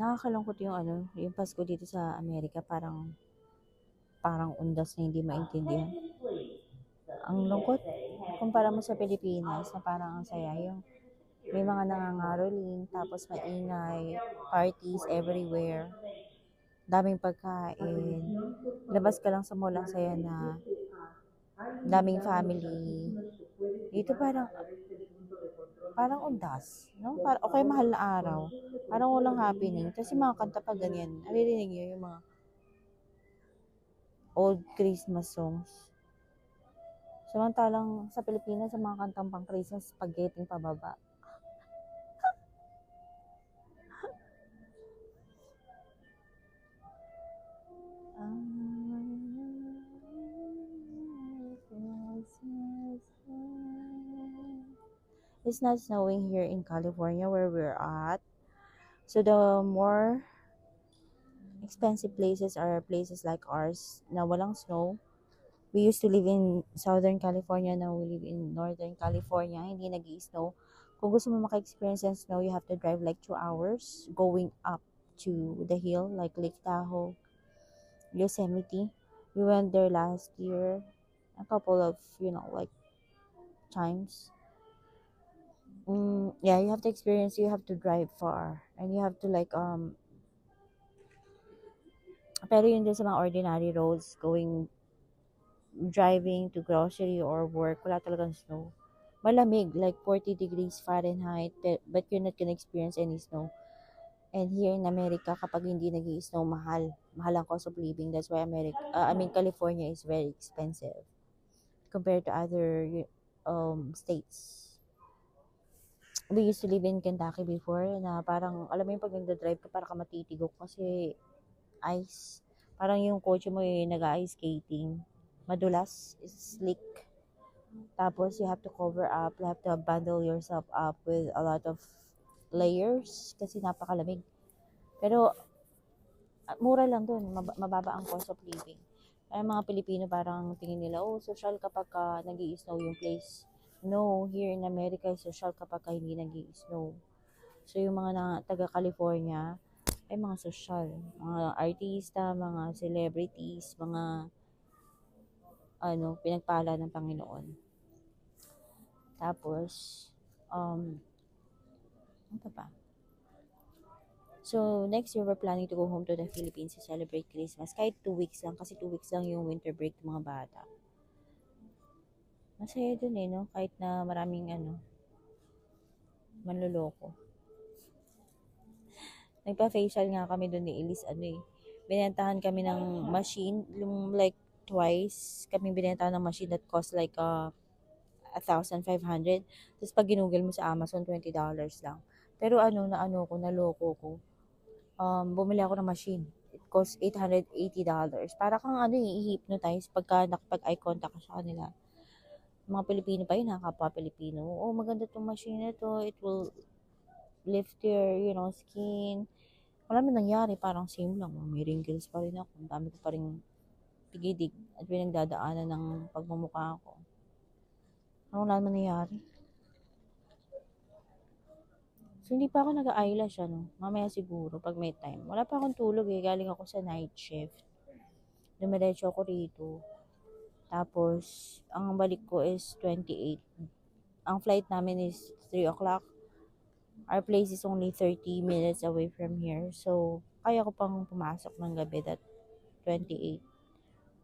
Nakakalungkot yung yung Pasko dito sa Amerika, parang parang undas na hindi maintindihan. Ang lungkot, kumpara mo sa Pilipinas na parang ang saya, yung may mga nangangaroling, tapos maingay, parties everywhere, daming pagkain, labas ka lang sa mall, ang saya na, daming family. Dito parang parang undas, no? Parang okay, mahal na araw. Parang walang happening. Kasi mga kanta pa ganyan. Naririnig niyo yung mga old Christmas songs. Samantalang sa Pilipinas, sa mga kantang pang Christmas, spaghetti pababa. It's not snowing here in California where we're at. So the more expensive places are places like ours na walang snow. We used to live in Southern California, now we live in Northern California, hindi nag-i-snow. Kung gusto mo maka-experience ng snow, you have to drive like 2 hours going up to the hill like Lake Tahoe, Yosemite. We went there last year, a couple of, like times. Yeah, you have to experience, you have to drive far, and you have to like, pero yun din sa mga ordinary roads, driving to grocery or work, wala talagang snow. Malamig, like 40 degrees Fahrenheit, but you're not gonna experience any snow. And here in America, kapag hindi nag-i-snow, mahal. Mahal ang cost of living. That's why California is very expensive compared to other states. We used to live in Kentucky before na parang, alam mo yung pag nagda-drive ka, parang ka matitigok kasi ice. Parang yung kotse mo yung nag-ice skating. Madulas, slick. Tapos you have to cover up, you have to bundle yourself up with a lot of layers kasi napakalamig. Pero mura lang dun, mababa ang cost of living. Kaya mga Pilipino parang tingin nila, oh, social kapag nag-i-snow yung place. No, here in America, social kapag hindi nag-i-snow. So yung mga taga California, ay mga social, mga artista, mga celebrities, mga pinagpala ng Panginoon. Tapos, ano pa? So, next year, we're planning to go home to the Philippines to celebrate Christmas. Kahit 2 weeks lang, kasi 2 weeks lang yung winter break ng mga bata. Masaya dun no? Kahit na maraming manloloko. Nagpa-facial nga kami dun ni Elise, binentahan kami ng machine, like twice kami binentahan ng machine that cost like 1,500. Tapos pag ginugol mo sa Amazon, $20 lang. Pero naloko ko. Bumili ako ng machine. It cost $880. Para kang i-hypnotize pagka nakapag-eye contact ka sa kanila. Mga Pilipino pa yun, kapwa Pilipino. Oh, maganda tong machine na to. It will lift your, skin. Wala man nangyari, parang same lang. May wrinkles pa rin ako. Ang dami ko pa rin tigidig at pinagdadaanan ng pagmumukha ko. Wala man nangyari. So, hindi pa ako nag-eyelash, mamaya siguro, pag may time. Wala pa akong tulog galing ako sa night shift. Dumiretso ako rito. Tapos, ang balik ko is 28. Ang flight namin is 3 o'clock. Our place is only 30 minutes away from here. So, kaya ko pang pumasok ng gabi that 28.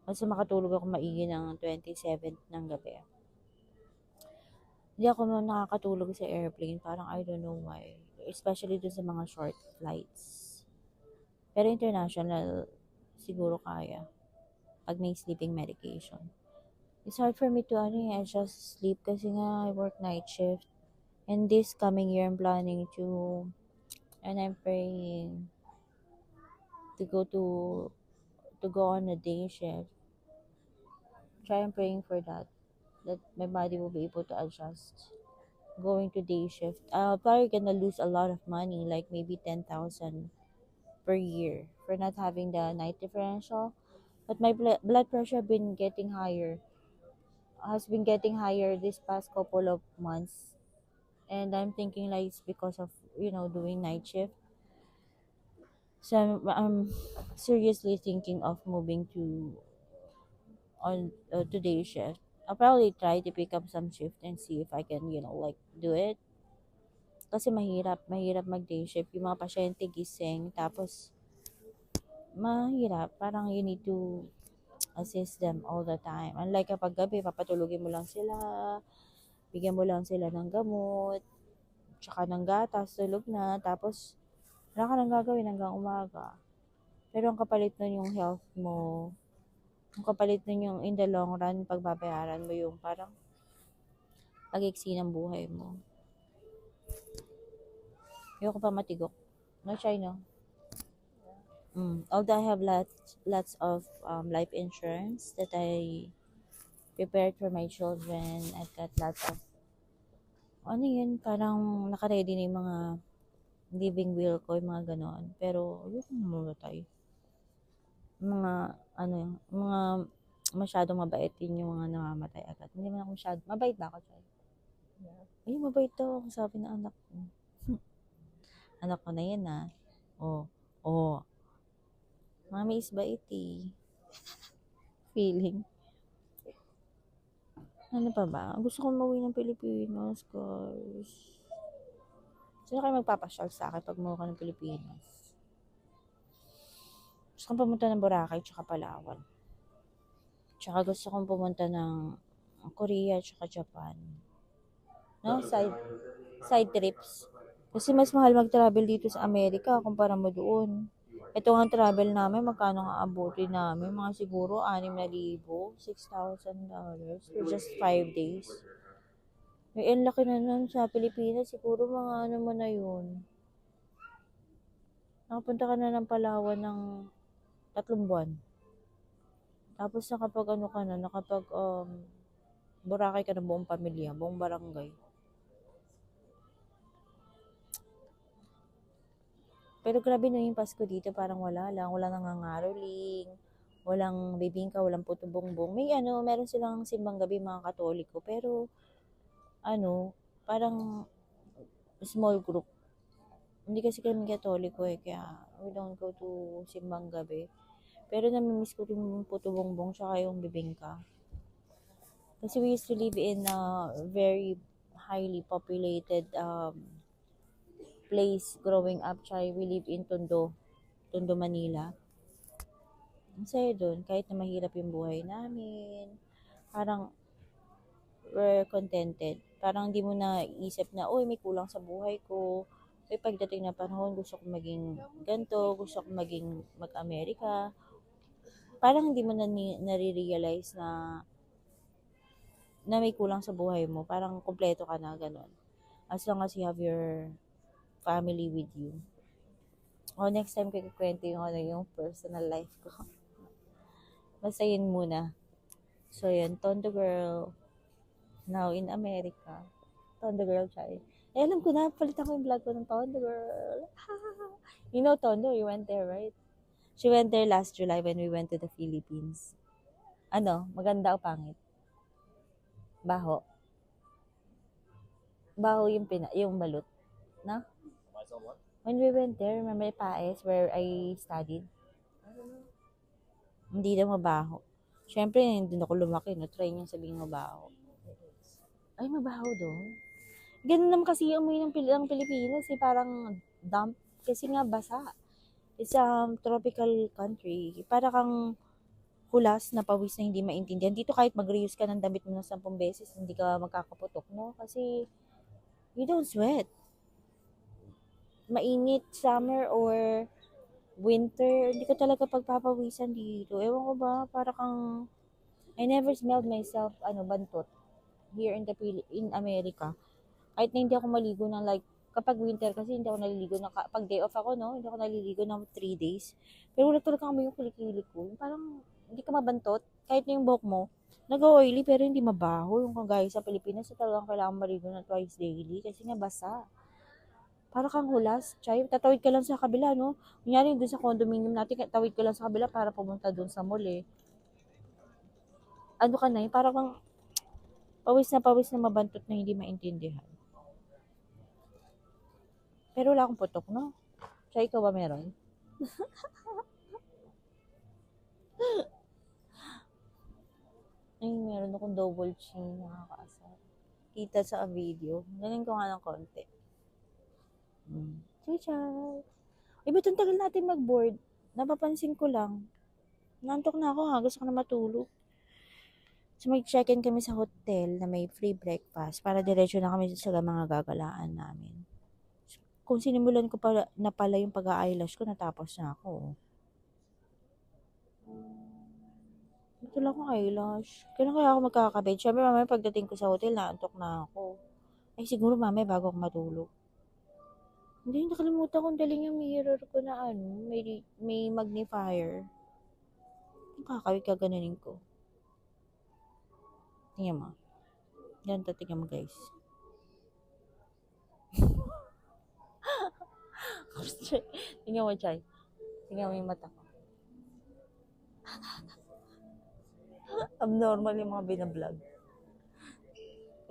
Kasi makatulog ako maigi ng 27 ng gabi. Hindi ako nakakatulog sa airplane. Parang I don't know why. Especially dun sa mga short flights. Pero international, siguro kaya. Pag may sleeping medication. It's hard for me to adjust sleep kasi nga I work night shift. And this coming year, I'm planning to, and I'm praying to go on a day shift. Try and praying for that my body will be able to adjust. Going to day shift. Probably gonna lose a lot of money, like maybe 10,000 per year for not having the night differential. But my blood pressure has been getting higher this past couple of months, and I'm thinking like it's because of doing night shift. So I'm seriously thinking of moving to day shift. I'll probably try to pick up some shift and see if I can, like do it. Kasi mahirap mag day shift. Yung mga pasyente gising, tapos mahirap. Parang you need to assist them all the time. Unlike kapag gabi, papatulugin mo lang sila, bigyan mo lang sila ng gamot, tsaka ng gatas, tulog na, tapos wala ka nang gagawin hanggang umaga. Pero ang kapalit nun yung health mo, ang kapalit nun yung in the long run, pagbabayaran mo yung parang pag-iksi ng buhay mo. Ayoko pa matigok. No, try no. Although I have lots of life insurance that I prepared for my children. I've got lots of, ano yun, parang nakaready na yung mga living will ko, yung mga ganon. Pero, ayoko mamatay. Mga masyadong mabait din yung mga namamatay agad. Hindi man ako mabait ba ako, Chay? Ay, mabait daw ako, sabi ng anak ko. Anak ko na yan, ah. Oh. Mami is bait, eh. Feeling. Ano pa ba? Gusto kong mauwi ng Pilipinas, guys. Sino kayo magpapasyal sa akin pag mauwi ka ng Pilipinas? Gusto kong pumunta ng Boracay tsaka Palawan. Tsaka gusto kong pumunta ng Korea tsaka Japan. No? Side trips. Kasi mas mahal mag-travel dito sa Amerika kumpara mo doon. Ito nga travel namin, magkano nga abutin namin? Mga siguro 6,000, $6,000 for just 5 days. May ang laki na nun sa Pilipinas, siguro mga ano mo na yun. Nakapunta ka na ng Palawan ng 3 buwan. Tapos nakapag Boracay ka ng buong pamilya, buong barangay. Pero grabe na yung Pasko dito, parang wala nangangaroling, walang bibingka, walang puto bongbong. Meron silang simbang gabi mga Katoliko, pero parang small group. Hindi kasi kami Katoliko kaya we don't go to simbang gabi. Pero namimiss ko rin yung puto bongbong tsaka yung bibingka. Kasi we used to live in a very highly populated place growing up. We live in Tondo, Manila. Ang saya doon, kahit na mahirap yung buhay namin, parang we're contented. Parang hindi mo na isip na, may kulang sa buhay ko. May pagdating na panahon, gusto ko maging ganito, gusto ko maging mag-Amerika. Parang hindi mo na nare-realize na may kulang sa buhay mo. Parang kompleto ka na, ganun. As long as you have your family with you. Next time ko kukwento yung personal life ko. Basta yun muna. So, yun, Tondo Girl. Now in America. Tondo Girl, Chay. Alam ko na, palitan ko yung vlog ko ng Tondo Girl. You know Tondo, you went there, right? She went there last July when we went to the Philippines. Maganda o pangit? Baho. Baho yung balut. No? When we went there, remember Paes where I studied? Hindi daw mabaho. Siyempre, hindi ako lumaki. Try niya sabihin mabaho. Ay, mabaho doon? Ganun naman kasi yung amoy ng Pilipinas. Parang damp. Kasi nga basa. It's a tropical country. Para kang hulas na pawis na hindi maintindihan. Dito kahit mag-reuse ka ng damit mo ng 10 beses, hindi ka magkakaputok, no? Kasi you don't sweat. Mainit, summer or winter, hindi ka talaga pagpapawisan dito. Ewan ko ba, para kang, I never smelled myself, bantot, here in America. Kahit na hindi ako maligo ng kapag winter kasi hindi ako naliligo pag day off ako, no? Hindi ako naliligo ng 3 days. Pero wala talaga kami yung kilikili ko. Parang, hindi ka mabantot. Kahit na yung buhok mo, nag-oily pero hindi mabaho. Yung kagaya sa Pilipinas, talagang kailangan maligo na twice daily kasi nga basa. Para kang hulas, Chay. Tatawid ka lang sa kabila, no? Kunyari doon sa condominium natin, tawid ka lang sa kabila para pumunta doon sa mall, eh. Ka na, para kang pawis na mabantot na hindi maintindihan. Pero wala akong putok, no? Chay, ikaw ba meron? Ay, meron akong double chin. Nakakaasar. Kita sa video. Galing ko nga ng konti. Chay-chay. Eh, ba't ang tagal natin mag-board? Napapansin ko lang. Nantok na ako ha. Gusto ko na matulog. So, mag-check-in kami sa hotel na may free breakfast para diretso na kami sa mga gagalaan namin. Kung sinimulan ko pala, na pala yung pag-eyelash ko, natapos na ako. Ito lang akong eyelash. Kailan kaya ako magkakabed? Siyempre, mamaya pagdating ko sa hotel, naantok na ako. Ay, siguro mamaya bago ako matulog. Hindi, nakalimutan kong daling yung mirror ko na may magnifier. Kakawit ka ganunin ko. Tingnan mo. Ganito, tingnan mo guys. Tingnan mo, Chay. Tingnan mo yung mata ko. Abnormal yung mga binablog.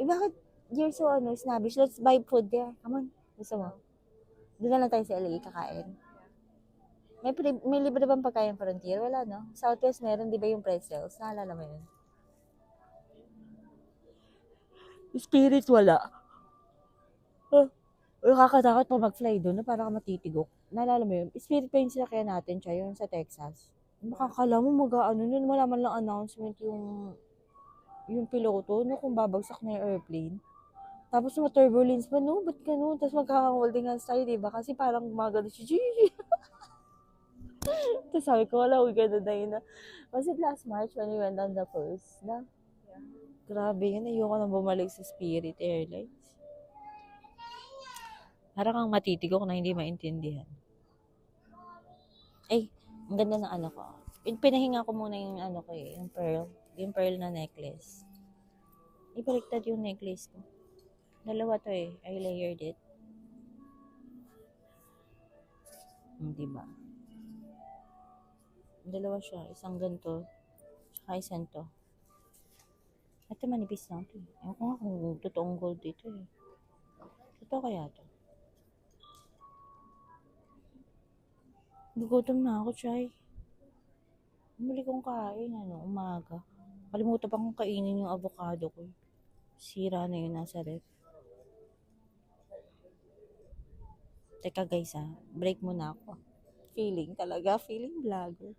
Eh, bakit you're so snobbish? Let's buy food there. Come on. Gusto mo? Doon na lang tayo sa LA kakain. May libre bang pagkain frontier? Wala, no? Southwest meron, di ba yung pretzels? Naalala mo yun? Spirit, wala. Nakakatakot pa mag-fly doon na para ka matitigok. Naalala mo yun? Spirit pa yung sinakyan natin siya, yun sa Texas. Makakala mo nun, wala man lang announcement yung piloto, no, kung babagsak na yung airplane. Tapos turbulence pa, no, ba't ganun? Tapos magkaka-holding hands tayo, diba? Kasi parang gumagano siya, Gigi. Tapos sabi ko, wala, we're gonna die na. Was it last March when we went on the cruise? Na? Yeah. Grabe yun, ayoko nang bumalik sa Spirit Airlines. Parang kang matitigok na hindi maintindihan. Ay, ang ganda ng ano ko. Pinahinga ko muna yung ano ko eh, yung pearl na necklace. Ibaliktad yung necklace ko. Dalawa to eh, I layered it. Diba? Dalawa siya, isang ganito, tsaka isang to. Ito manipis lang to. Ewan ko nga kung totoong gold dito eh. Totoo kaya to? Gugutom na ako, Chay. Muli kong kain, umaga. Kalimutan pa kong kainin yung avocado ko. Sira na yun nasa ref. Teka guys break muna ako. Feeling vlogger.